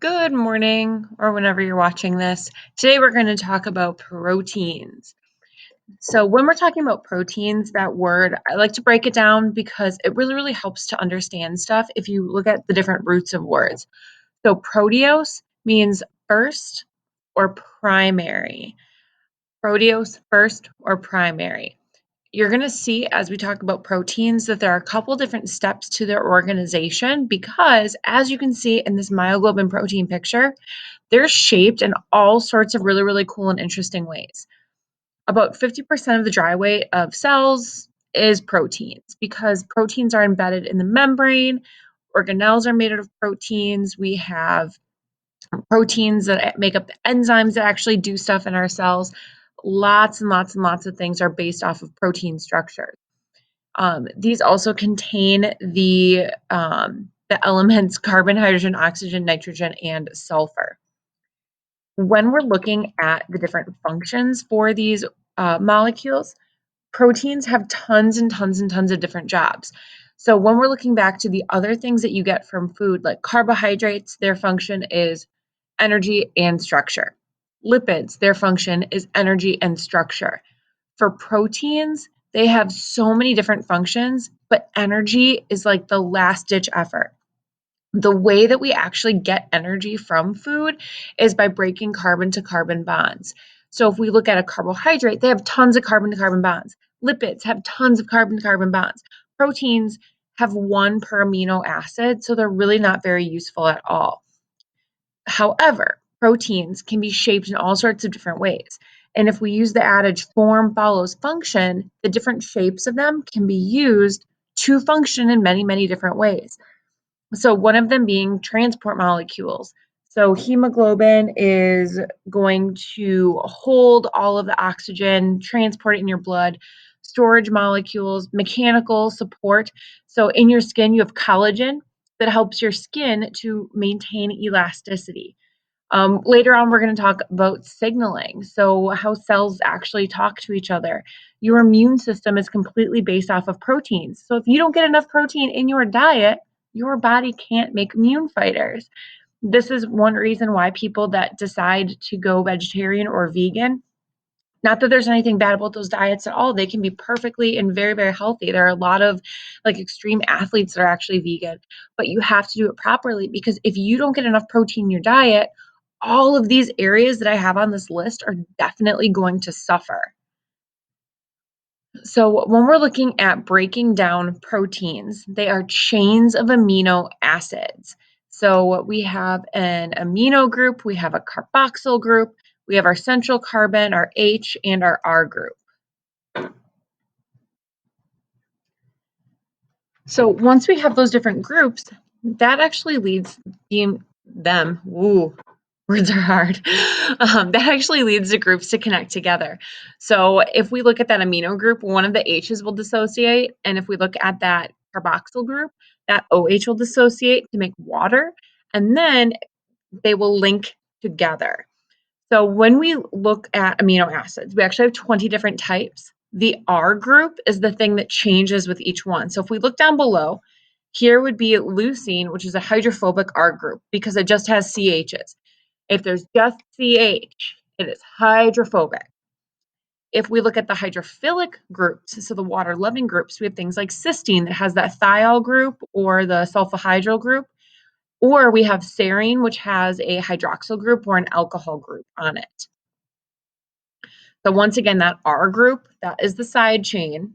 Good morning, or whenever you're watching this. Today we're going to talk about proteins. So, when we're talking about proteins, that word, I like to break it down because it really helps to understand stuff if you look at the different roots of words. So, proteos means first or primary. Proteos, first or primary. You're going to see as we talk about proteins that there are a couple different steps to their organization because, as you can see in this myoglobin protein picture, they're shaped in all sorts of really cool and interesting ways. About 50% of the dry weight of cells is proteins because proteins are embedded in the membrane. Organelles are made out of proteins. We have proteins that make up the enzymes that actually do stuff in our cells. Lots and lots of things are based off of protein structure. These also contain the elements carbon, hydrogen, oxygen, nitrogen, and sulfur. When we're looking at the different functions for these molecules, proteins have tons and tons of different jobs. So when we're looking back to the other things that you get from food, like carbohydrates, their function is energy and structure. Lipids, their function is energy and structure. For proteins, they have so many different functions, but energy is like the last ditch effort. The way that we actually get energy from food is by breaking carbon to carbon bonds. So if we look at a carbohydrate, they have tons of carbon to carbon bonds. Lipids have tons of carbon to carbon bonds. Proteins have one per amino acid, so they're really not very useful at all. However, proteins can be shaped in all sorts of different ways. And if we use the adage form follows function, the different shapes of them can be used to function in many different ways. So one of them being transport molecules. So hemoglobin is going to hold all of the oxygen, transport it in your blood. Storage molecules, mechanical support. So in your skin, you have collagen that helps your skin to maintain elasticity. Later on, we're going to talk about signaling. So how cells actually talk to each other. Your immune system is completely based off of proteins. So if you don't get enough protein in your diet, your body can't make immune fighters. This is one reason why people that decide to go vegetarian or vegan, not that there's anything bad about those diets at all, they can be perfectly and very healthy. There are a lot of like extreme athletes that are actually vegan, but you have to do it properly because if you don't get enough protein in your diet, all of these areas that I have on this list are definitely going to suffer. So when we're looking at breaking down proteins, they are chains of amino acids. So we have an amino group, we have a carboxyl group, we have our central carbon, our H, and our R group. So once we have those different groups, that actually leads words are hard. That actually leads the groups to connect together. So if we look at that amino group, one of the H's will dissociate. And if we look at that carboxyl group, that OH will dissociate to make water. And then they will link together. So when we look at amino acids, we actually have 20 different types. The R group is the thing that changes with each one. So if we look down below, here would be leucine, which is a hydrophobic R group because it just has CHs. If there's just CH, it is hydrophobic. If we look at the hydrophilic groups, so the water-loving groups, we have things like cysteine that has that thiol group or the sulfhydryl group, or we have serine, which has a hydroxyl group or an alcohol group on it. So once again, that R group, that is the side chain,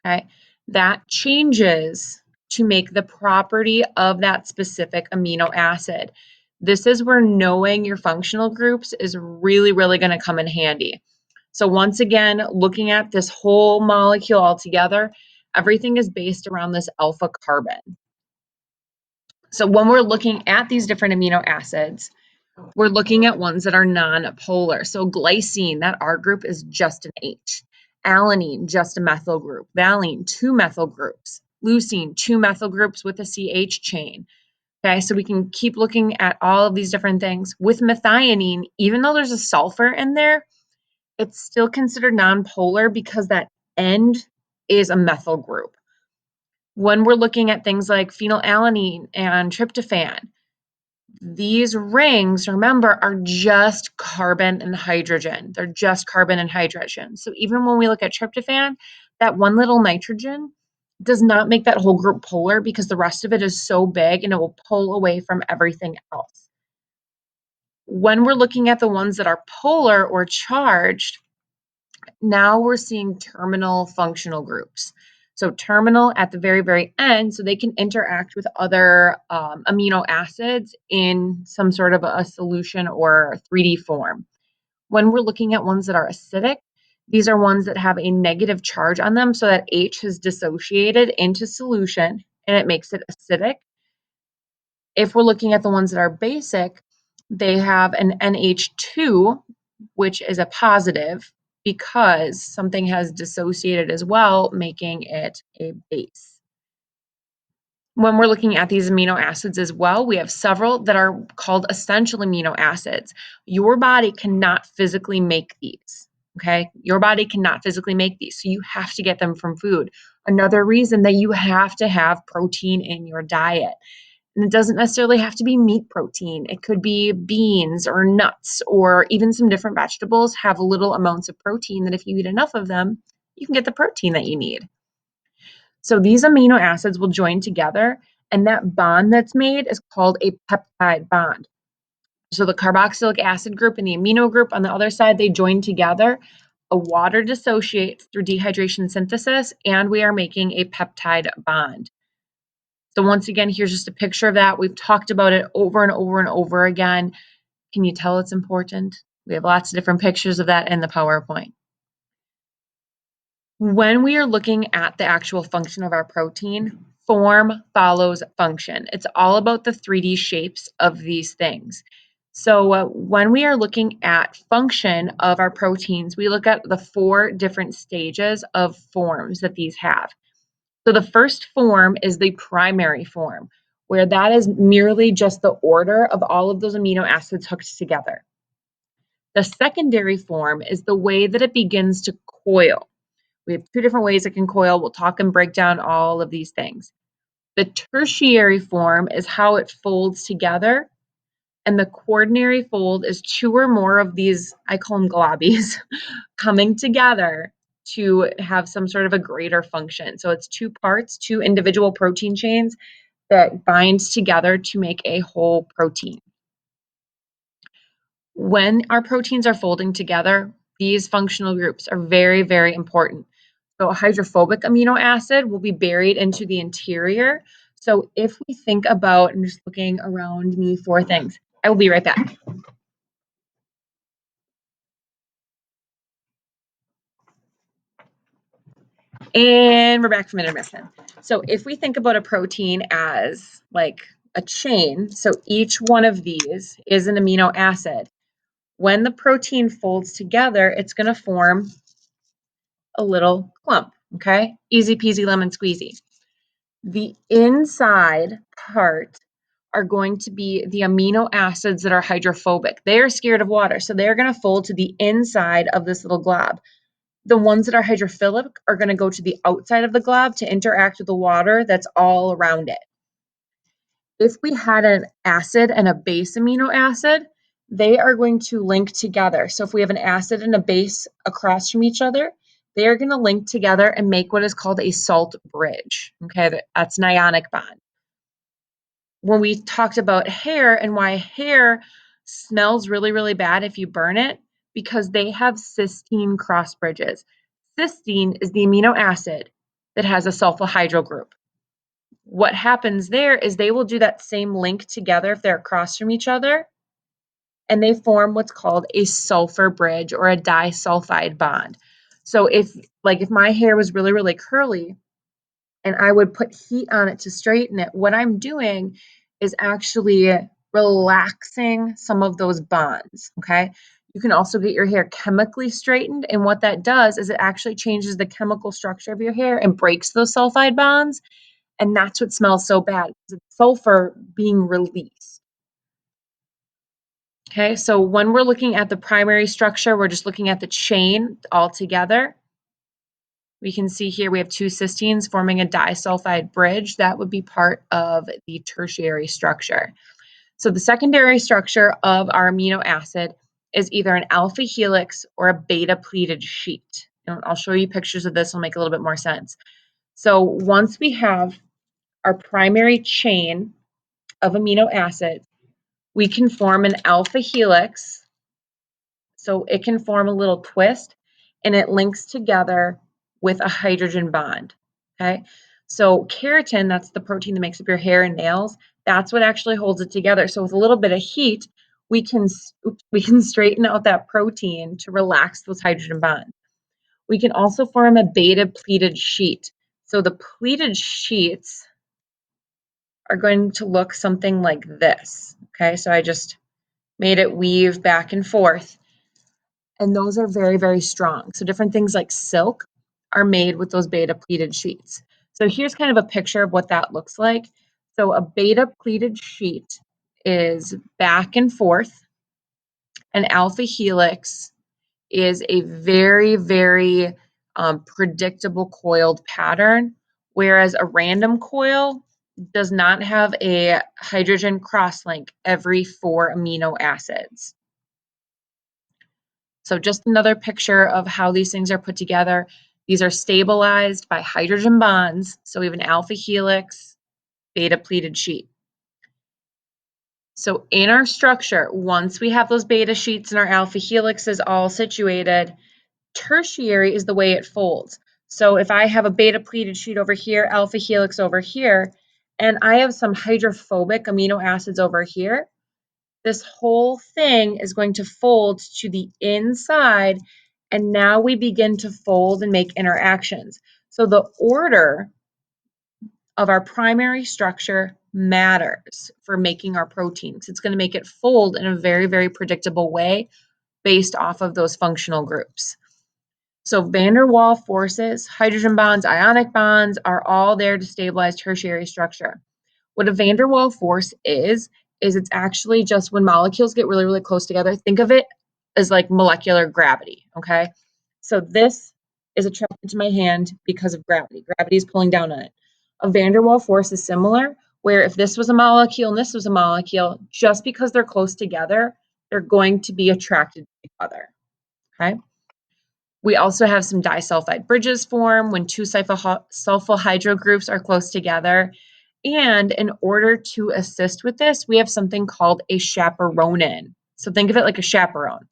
okay? That changes to make the property of that specific amino acid. This is where knowing your functional groups is really going to come in handy. So once again, looking at this whole molecule all together, everything is based around this alpha carbon. So when we're looking at these different amino acids, we're looking at ones that are non-polar. So glycine, that R group is just an H. Alanine, just a methyl group. Valine, 2 methyl groups. Leucine, 2 methyl groups with a CH chain. Okay, so we can keep looking at all of these different things. With methionine, even though there's a sulfur in there, it's still considered non-polar because that end is a methyl group. When we're looking at things like phenylalanine and tryptophan, These rings, remember, are just carbon and hydrogen. They're just carbon and hydrogen. So even when we look at tryptophan, that one little nitrogen does not make that whole group polar because the rest of it is so big and it will pull away from everything else. When we're looking at the ones that are polar or charged, now we're seeing terminal functional groups. So terminal at the very, very end, so they can interact with other amino acids in some sort of a solution or 3D form. When we're looking at ones that are acidic, these are ones that have a negative charge on them, so that H has dissociated into solution and it makes it acidic. If we're looking at the ones that are basic, they have an NH2, which is a positive because something has dissociated as well, making it a base. When we're looking at these amino acids as well, we have several that are called essential amino acids. Your body cannot physically make these, okay? Your body cannot physically make these, so you have to get them from food. Another reason that you have to have protein in your diet. And it doesn't necessarily have to be meat protein. It could be beans or nuts or even some different vegetables have little amounts of protein that if you eat enough of them, you can get the protein that you need. So these amino acids will join together, and that bond that's made is called a peptide bond. So the carboxylic acid group and the amino group on the other side, they join together. A water dissociates through dehydration synthesis, and we are making a peptide bond. So once again, here's just a picture of that. We've talked about it over and over and over again. Can you tell it's important? We have lots of different pictures of that in the PowerPoint. When we are looking at the actual function of our protein, form follows function. It's all about the 3D shapes of these things. So when we are looking at function of our proteins, we look at the 4 different stages of forms that these have. So the first form is the primary form, where that is merely just the order of all of those amino acids hooked together. The secondary form is the way that it begins to coil. We have 2 different ways it can coil. We'll talk and break down all of these things. The tertiary form is how it folds together, and the quaternary fold is 2 or more of these, I call them globbies, coming together to have some sort of a greater function. So it's 2 parts, 2 individual protein chains that binds together to make a whole protein. When our proteins are folding together, these functional groups are very, very important. So a hydrophobic amino acid will be buried into the interior. So if we think about, I'm just looking around me for things. I will be right back. And we're back from intermission. So if we think about a protein as like a chain, so each one of these is an amino acid. When the protein folds together, it's going to form a little clump, okay? Easy peasy lemon squeezy. The inside part are going to be the amino acids that are hydrophobic. They are scared of water, so they're going to fold to the inside of this little glob. The ones that are hydrophilic are going to go to the outside of the glob to interact with the water that's all around it. If we had an acid and a base amino acid, they are going to link together. So if we have an acid and a base across from each other, they are going to link together and make what is called a salt bridge. Okay, that's an ionic bond. When we talked about hair and why hair smells really, really bad if you burn it, because they have cysteine cross bridges. Cysteine is the amino acid that has a sulfohydryl group. What happens there is they will do that same link together if they're across from each other, and they form what's called a sulfur bridge or a disulfide bond. So if my hair was really, really curly and I would put heat on it to straighten it, what I'm doing is actually relaxing some of those bonds, okay? You can also get your hair chemically straightened, and what that does is it actually changes the chemical structure of your hair and breaks those sulfide bonds, and that's what smells so bad. It's sulfur being released. Okay, so when we're looking at the primary structure, we're just looking at the chain all together. We can see here we have 2 cysteines forming a disulfide bridge. That would be part of the tertiary structure. So the secondary structure of our amino acid is either an alpha helix or a beta pleated sheet. And I'll show you pictures of this, will make a little bit more sense. So once we have our primary chain of amino acids, we can form an alpha helix. So it can form a little twist and it links together with a hydrogen bond. Okay. So keratin, that's the protein that makes up your hair and nails, that's what actually holds it together. So with a little bit of heat, we can straighten out that protein to relax those hydrogen bonds. We can also form a beta pleated sheet. So the pleated sheets are going to look something like this. Okay, so I just made it weave back and forth. And those are very, very strong. So different things like silk are made with those beta pleated sheets. So here's kind of a picture of what that looks like. So a beta pleated sheet is back and forth. An alpha helix is a very, very predictable coiled pattern, whereas a random coil does not have a hydrogen crosslink every 4 amino acids. So just another picture of how these things are put together. These are stabilized by hydrogen bonds. So we have an alpha helix, beta pleated sheet. So in our structure, once we have those beta sheets and our alpha helixes all situated, tertiary is the way it folds. So if I have a beta pleated sheet over here, alpha helix over here, and I have some hydrophobic amino acids over here, this whole thing is going to fold to the inside, and now we begin to fold and make interactions. So the order of our primary structure matters for making our proteins. It's going to make it fold in a very, very predictable way based off of those functional groups. So van der Waals forces, hydrogen bonds, ionic bonds are all there to stabilize tertiary structure. What a van der Waals force is it's actually just when molecules get really, really close together. Think of it as like molecular gravity, okay? So this is attracted to my hand because of gravity. Gravity is pulling down on it. A van der Waals force is similar, where if this was a molecule and this was a molecule, just because they're close together, they're going to be attracted to each other, okay? We also have some disulfide bridges form when 2 sulfonyl hydro groups are close together. And in order to assist with this, we have something called a chaperonin. So think of it like a chaperone.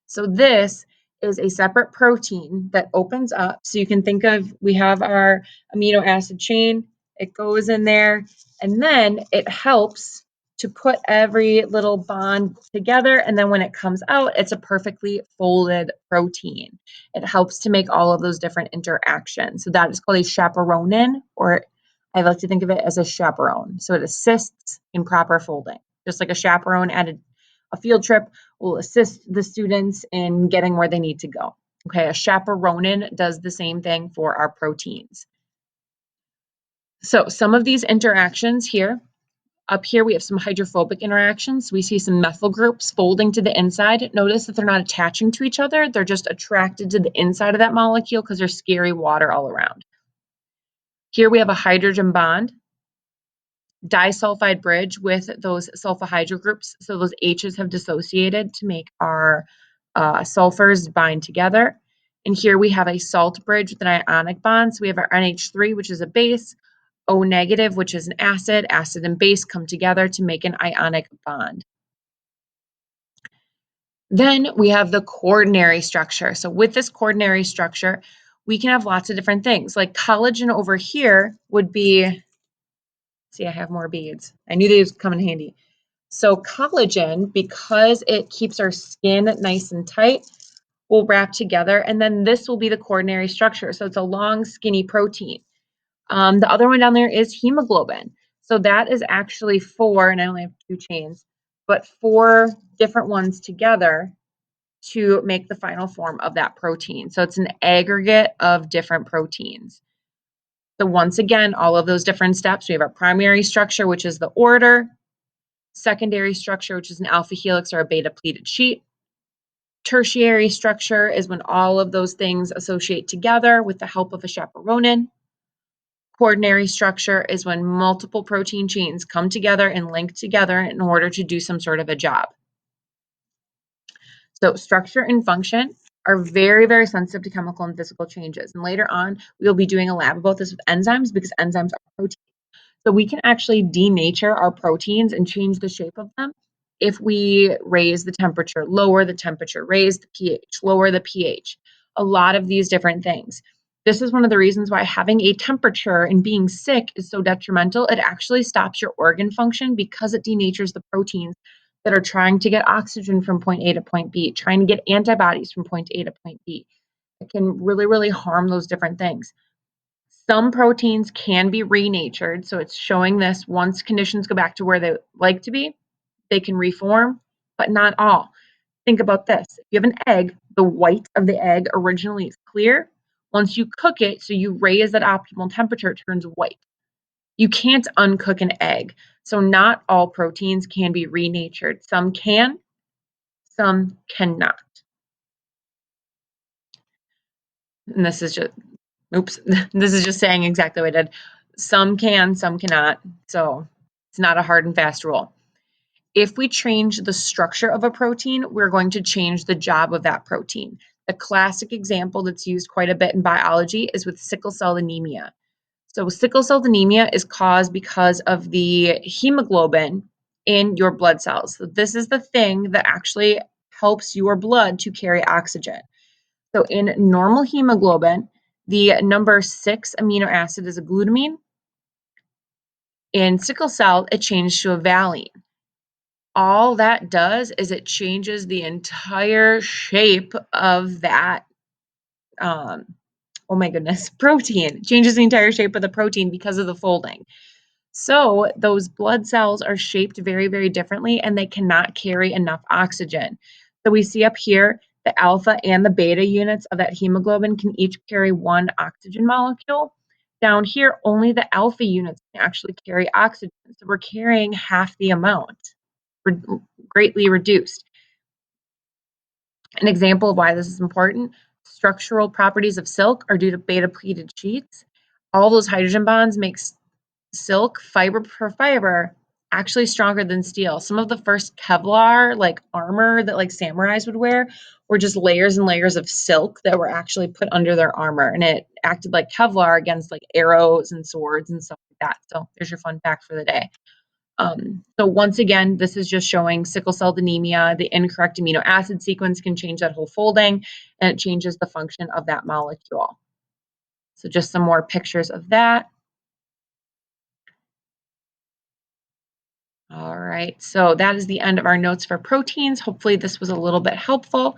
So this is a separate protein that opens up. So you can think of, we have our amino acid chain, it goes in there, and then it helps to put every little bond together. And then when it comes out, it's a perfectly folded protein. It helps to make all of those different interactions. So that is called a chaperonin, or I like to think of it as a chaperone. So it assists in proper folding, just like a chaperone at a field trip will assist the students in getting where they need to go. Okay, a chaperonin does the same thing for our proteins. So some of these interactions here, up here we have some hydrophobic interactions. We see some methyl groups folding to the inside. Notice that they're not attaching to each other. They're just attracted to the inside of that molecule because there's scary water all around. Here we have a hydrogen bond, disulfide bridge with those sulfur hydro groups. So those H's have dissociated to make our sulfurs bind together. And here we have a salt bridge with an ionic bond. So we have our NH3, which is a base, O negative, which is an acid. Acid and base come together to make an ionic bond. Then we have the quaternary structure. So with this quaternary structure, we can have lots of different things. Like collagen over here would be, see, I have more beads. I knew these would come in handy. So collagen, because it keeps our skin nice and tight, will wrap together, and then this will be the quaternary structure. So it's a long, skinny protein. The other one down there is hemoglobin. So that is actually 4, and I only have 2 chains, but 4 different ones together to make the final form of that protein. So it's an aggregate of different proteins. So once again, all of those different steps, we have our primary structure, which is the order, secondary structure, which is an alpha helix or a beta pleated sheet. Tertiary structure is when all of those things associate together with the help of a chaperonin. Quaternary structure is when multiple protein chains come together and link together in order to do some sort of a job. So structure and function are very, very sensitive to chemical and physical changes. And later on, we'll be doing a lab about this with enzymes because enzymes are proteins. So we can actually denature our proteins and change the shape of them if we raise the temperature, lower the temperature, raise the pH, lower the pH, a lot of these different things. This is one of the reasons why having a temperature and being sick is so detrimental. It actually stops your organ function because it denatures the proteins that are trying to get oxygen from point A to point B, trying to get antibodies from point A to point B. It can really, really harm those different things. Some proteins can be renatured, so it's showing this once conditions go back to where they like to be, they can reform, but not all. Think about this. If you have an egg, the white of the egg originally is clear. Once you cook it, so you raise that optimal temperature, it turns white. You can't uncook an egg. So not all proteins can be renatured. Some can, some cannot. And this is just, oops, this is just saying exactly what I did. Some can, some cannot. So it's not a hard and fast rule. If we change the structure of a protein, we're going to change the job of that protein. The classic example that's used quite a bit in biology is with sickle cell anemia. So sickle cell anemia is caused because of the hemoglobin in your blood cells. So this is the thing that actually helps your blood to carry oxygen. So in normal hemoglobin, the number 6 amino acid is a glutamine. In sickle cell, it changed to a valine. All that does is it changes the entire shape of that, oh my goodness, protein. It changes the entire shape of the protein because of the folding. So those blood cells are shaped very, very differently, and they cannot carry enough oxygen. So we see up here, the alpha and the beta units of that hemoglobin can each carry one oxygen molecule. Down here, only the alpha units can actually carry oxygen. So we're carrying half the amount, greatly reduced. An example of why this is important, structural properties of silk are due to beta pleated sheets. All those hydrogen bonds make silk fiber per fiber actually stronger than steel. Some of the first Kevlar like armor that like samurais would wear were just layers and layers of silk that were actually put under their armor, and it acted like Kevlar against like arrows and swords and stuff like that. So there's your fun fact for the day. So once again, this is just showing sickle cell anemia. The incorrect amino acid sequence can change that whole folding, and it changes the function of that molecule. So just some more pictures of that. All right, so that is the end of our notes for proteins. Hopefully this was a little bit helpful.